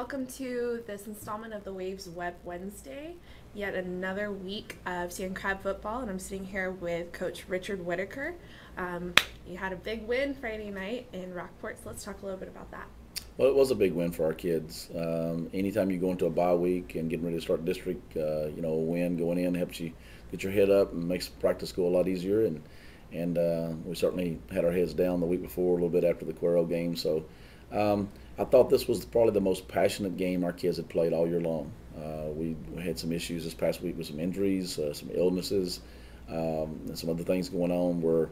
welcome to this installment of the Waves Web Wednesday. Yet another week of sand crab football, and I'm sitting here with Coach Richard Whitaker. You had a big win Friday night in Rockport, so let's talk a little bit about that. Well, it was a big win for our kids. Anytime you go into a bye week and getting ready to start district, a win going in helps you get your head up and makes practice go a lot easier. And we certainly had our heads down the week before, a little bit after the Cuero game. So I thought this was probably the most passionate game our kids had played all year long. We had some issues this past week with some injuries, some illnesses, and some other things going on where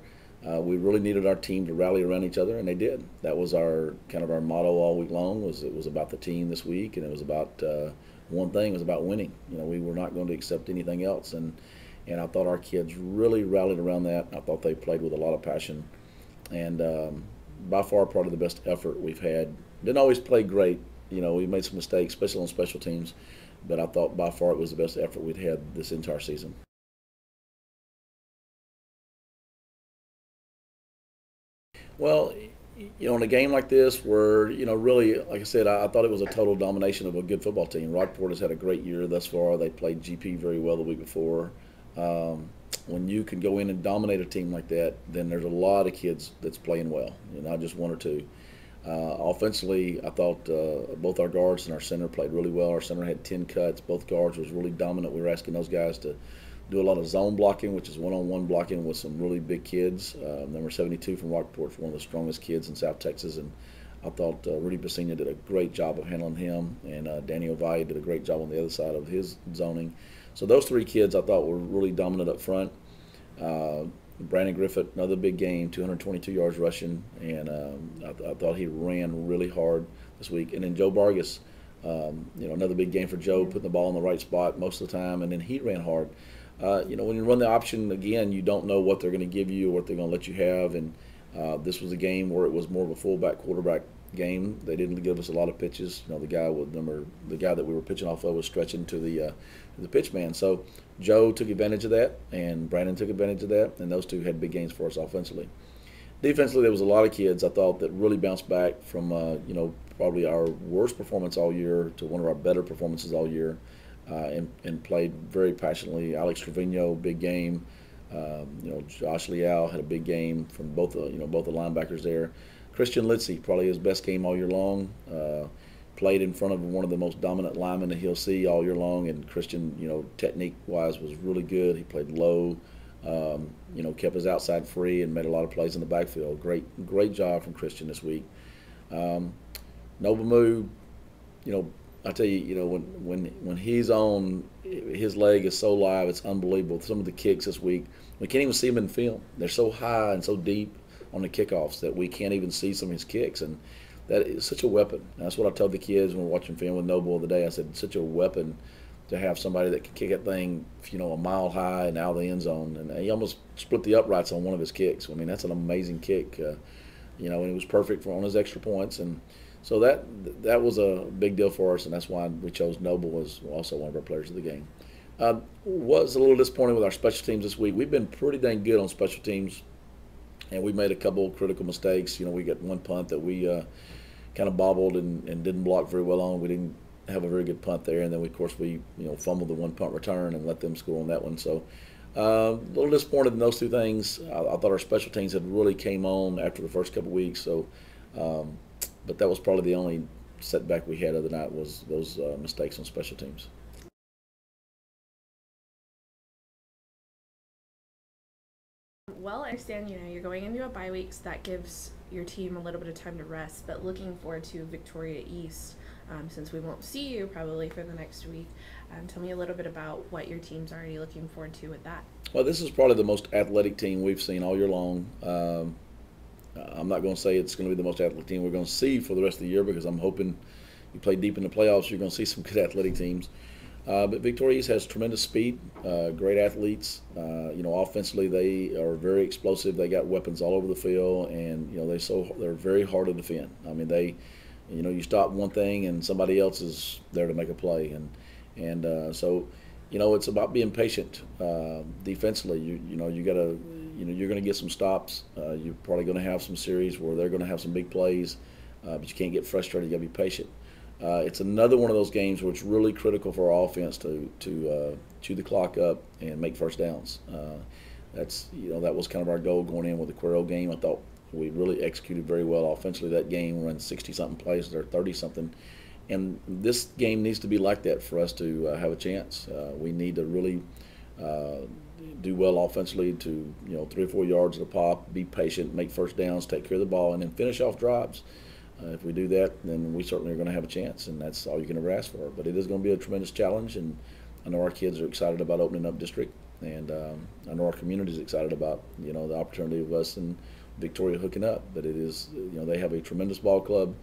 we really needed our team to rally around each other, and they did. That was our our motto all week long. It was about the team this week, and it was about one thing. It was about winning. We were not going to accept anything else, and I thought our kids really rallied around that. I thought they played with a lot of passion, and by far probably the best effort we've had. Didn't always play great. We made some mistakes, especially on special teams, but I thought by far it was the best effort we'd had this entire season. Well, in a game like this where, really, like I said, I thought it was a total domination of a good football team. Rockport has had a great year thus far. They played GP very well the week before. When you can go in and dominate a team like that, then there's a lot of kids that's playing well, not just one or two. Offensively, I thought both our guards and our center played really well. Our center had 10 cuts. Both guards was really dominant. We were asking those guys to do a lot of zone blocking, which is one-on-one blocking with some really big kids. Number 72 from Rockport is one of the strongest kids in South Texas, and I thought Rudy Bassina did a great job of handling him, and Danny Ovalle did a great job on the other side of his zoning. So those three kids I thought were really dominant up front. Brandon Griffith, another big game, 222 yards rushing, and I thought he ran really hard this week. And then Joe Vargas, another big game for Joe, putting the ball in the right spot most of the time, and then he ran hard. When you run the option, again, you don't know what they're going to give you or what they're going to let you have, and this was a game where it was more of a fullback quarterback game. They didn't give us a lot of pitches. The guy that we were pitching off of was stretching to the pitch man. So Joe took advantage of that, and Brandon took advantage of that, and those two had big games for us offensively. Defensively, there was a lot of kids I thought that really bounced back from probably our worst performance all year to one of our better performances all year, and played very passionately. Alex Trevino, big game. Josh Leal had a big game from both the linebackers there. Christian Litzy, probably his best game all year long. Played in front of one of the most dominant linemen that he'll see all year long, and Christian, technique-wise was really good. He played low, kept his outside free and made a lot of plays in the backfield. Great job from Christian this week. Novamu, I tell you, when he's on, his leg is so live, it's unbelievable. Some of the kicks this week, we can't even see them in film. They're so high and so deep on the kickoffs that we can't even see some of his kicks, and that is such a weapon. And that's what I told the kids when we were watching film with Noble the other day. I said, such a weapon to have somebody that can kick that thing, a mile high and out of the end zone. And he almost split the uprights on one of his kicks. I mean, that's an amazing kick, and it was perfect on his extra points. And so that was a big deal for us, and that's why we chose Noble as also one of our players of the game. Was a little disappointed with our special teams this week. We've been pretty dang good on special teams, and we made a couple critical mistakes. We got one punt that we kind of bobbled and didn't block very well on. We didn't have a very good punt there, and then we fumbled the one punt return and let them score on that one. So a little disappointed in those two things. I thought our special teams had really came on after the first couple weeks. So, but that was probably the only setback we had other night was those mistakes on special teams. Well, I understand, you're going into a bye week, so that gives your team a little bit of time to rest, but looking forward to Victoria East, since we won't see you probably for the next week. Tell me a little bit about what your team's already looking forward to with that. Well, this is probably the most athletic team we've seen all year long. I'm not going to say it's going to be the most athletic team we're going to see for the rest of the year, because I'm hoping you play deep in the playoffs, you're going to see some good athletic teams. But Victoria East has tremendous speed, great athletes. Offensively they are very explosive. They got weapons all over the field, and they're very hard to defend. I mean, you stop one thing and somebody else is there to make a play, so it's about being patient defensively. You got to you're going to get some stops. You're probably going to have some series where they're going to have some big plays, but you can't get frustrated. You got to be patient. it's another one of those games where it's really critical for our offense to chew the clock up and make first downs. That was kind of our goal going in with the Cuero game. I thought we really executed very well offensively that game, run 60-something plays, or 30-something. And this game needs to be like that for us to have a chance. We need to really do well offensively to 3 or 4 yards at a pop, be patient, make first downs, take care of the ball, and then finish off drives. If we do that, then we certainly are going to have a chance, and that's all you can ever ask for. But it is going to be a tremendous challenge, and I know our kids are excited about opening up district, and I know our community is excited about the opportunity of us and Victoria hooking up. But it is they have a tremendous ball club.